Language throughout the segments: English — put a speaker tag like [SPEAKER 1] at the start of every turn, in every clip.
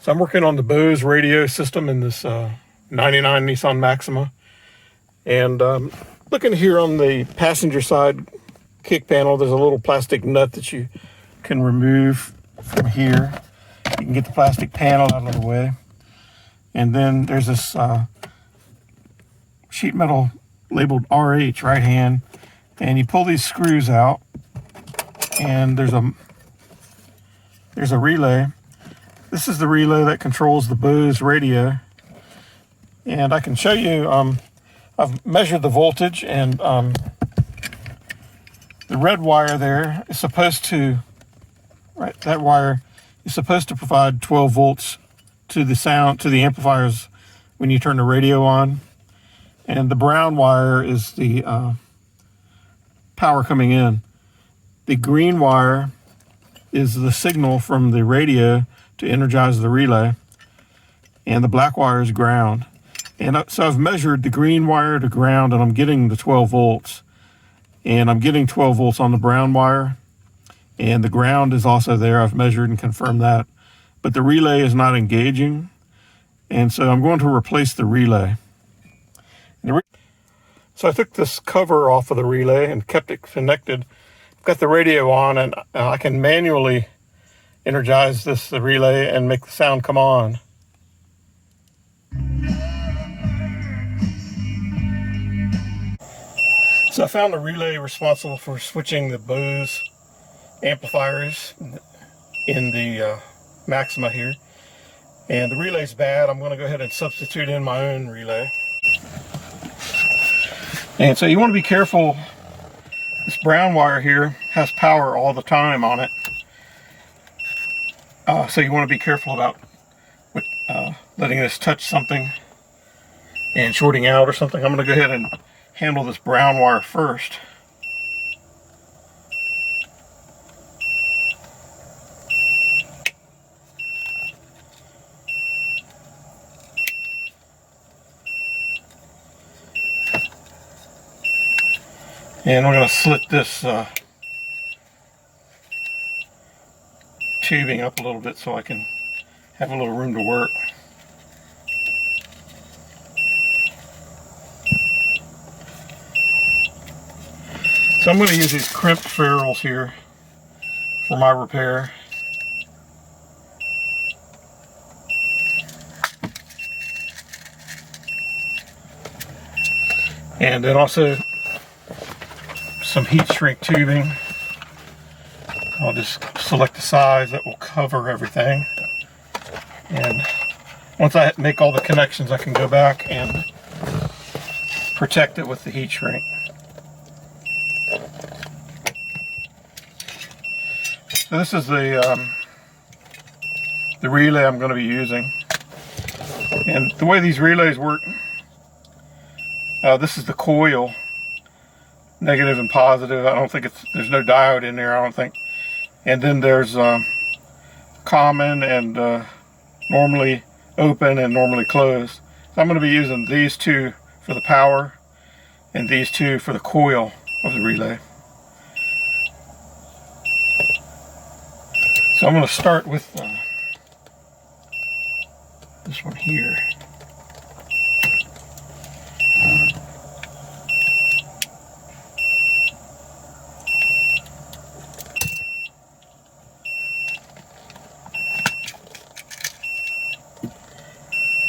[SPEAKER 1] So I'm working on the Bose radio system in this 99 Nissan Maxima. And looking here on the passenger side kick panel, there's a little plastic nut that you can remove from here. You can get the plastic panel out of the way. And then there's this sheet metal labeled RH, right hand. And you pull these screws out, and there's a relay. This is the relay that controls the Bose radio. And I can show you, I've measured the voltage, and the red wire there is supposed to, right, that wire is supposed to provide 12 volts to the sound, to the amplifiers when you turn the radio on. And the brown wire is the power coming in. The green wire is the signal from the radio to energize the relay. And the black wire is ground. And so I've measured the green wire to ground, and I'm getting the 12 volts. And I'm getting 12 volts on the brown wire. And the ground is also there. I've measured and confirmed that. But the relay is not engaging. And so I'm going to replace the relay. So I took this cover off of the relay and kept it connected. I've got the radio on, and I can manually energize the relay and make the sound come on. So I found the relay responsible for switching the Bose amplifiers in the Maxima here. And the relay's bad. I'm going to go ahead and substitute in my own relay. And so you want to be careful. This brown wire here has power all the time on it. So you want to be careful about letting this touch something and shorting out or something. I'm going to go ahead and handle this brown wire first. And we're going to slit this tubing up a little bit so I can have a little room to work. So I'm going to use these crimp ferrules here for my repair. And then also some heat shrink tubing. I'll just select the size that will cover everything. And once I make all the connections, I can go back and protect it with the heat shrink. So this is the relay I'm going to be using. And the way these relays work, this is the coil, negative and positive. I don't think there's no diode in there, I don't think. And then there's common and normally open and normally closed. So I'm going to be using these two for the power and these two for the coil of the relay. So I'm going to start with this one here.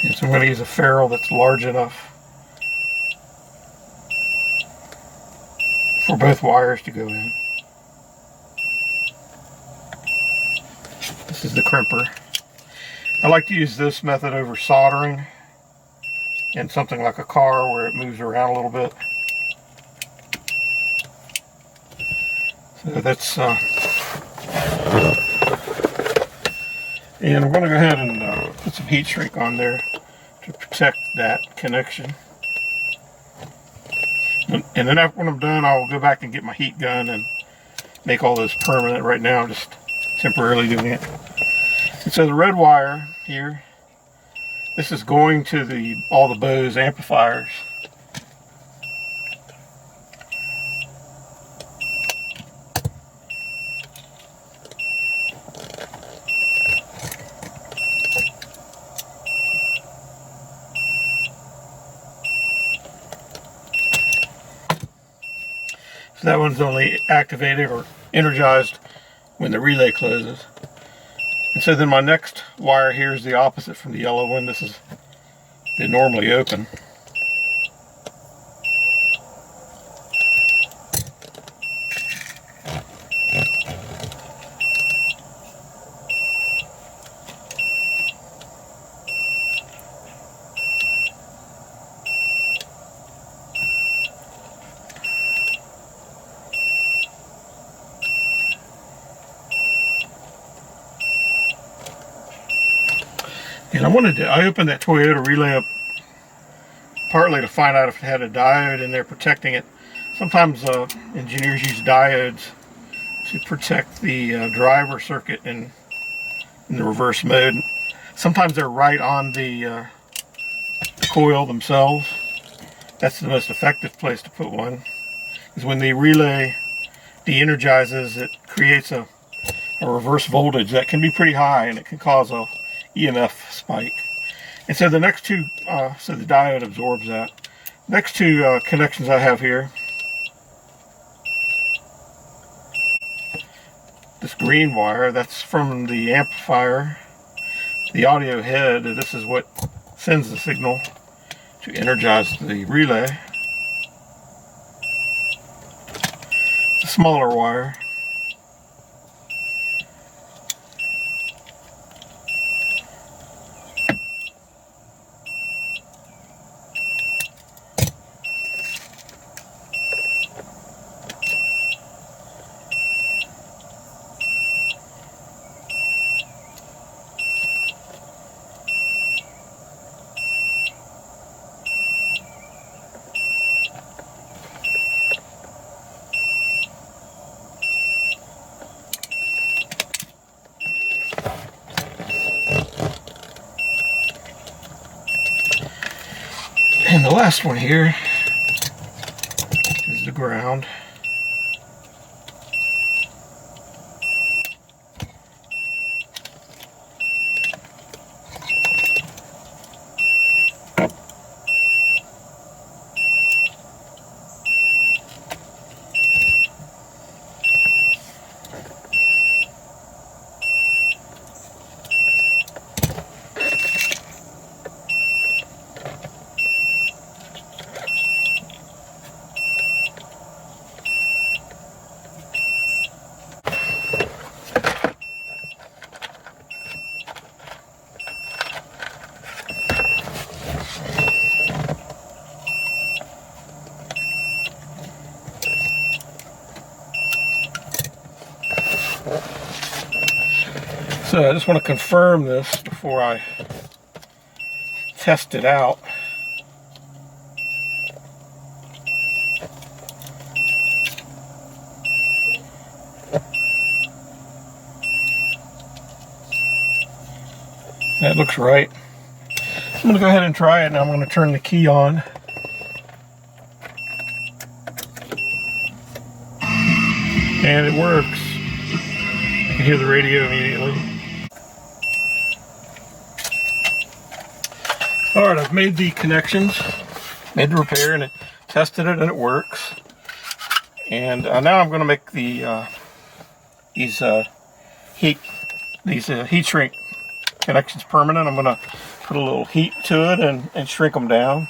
[SPEAKER 1] And so I'm going to use a ferrule that's large enough for both wires to go in. This is the crimper. I like to use this method over soldering in something like a car where it moves around a little bit. So that's and I'm going to go ahead and put some heat shrink on there to protect that connection. And then after when I'm done, I'll go back and get my heat gun and make all those permanent. Right now, I'm just temporarily doing it. And so the red wire here, this is going to all the Bose amplifiers. So that one's only activated or energized when the relay closes. And so then my next wire here is the opposite from the yellow one. This is the normally open. And I opened that Toyota relay up partly to find out if it had a diode in there protecting it. Sometimes engineers use diodes to protect the driver circuit in the reverse mode. Sometimes they're right on the coil themselves. That's the most effective place to put one, is when the relay de-energizes, it creates a reverse voltage that can be pretty high, and it can cause a EMF spike. And so the next two, so the diode absorbs that. Next two connections I have here, this green wire, that's from the amplifier, the audio head. This is what sends the signal to energize the relay. It's a smaller wire. And the last one here is the ground. So I just want to confirm this before I test it out. That looks right. I'm going to go ahead and try it, and I'm going to turn the key on. And it works. You can hear the radio immediately. Alright, I've made the connections, made the repair, and tested it, and it works. And now I'm going to make the these heat shrink connections permanent. I'm going to put a little heat to it and shrink them down.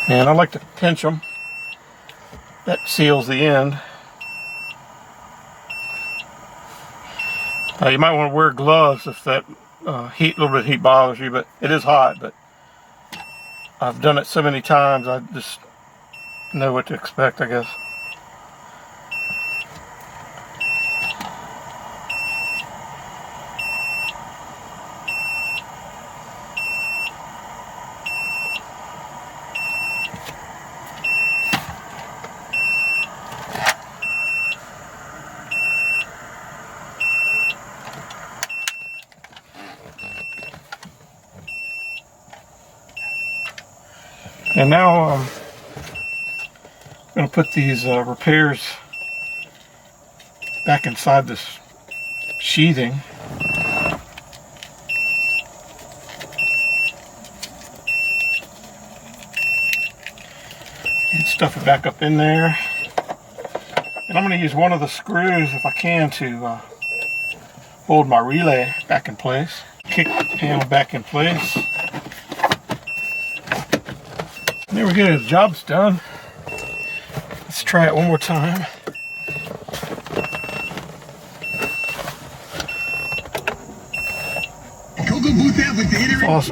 [SPEAKER 1] And I like to pinch them. That seals the end. You might want to wear gloves if that little bit of heat bothers you, but it is hot. But I've done it so many times, I just know what to expect, I guess. And now I'm going to put these repairs back inside this sheathing. And stuff it back up in there. And I'm going to use one of the screws, if I can, to hold my relay back in place. Kick the panel back in place. And there we go, the job's done. Let's try it one more time. Awesome.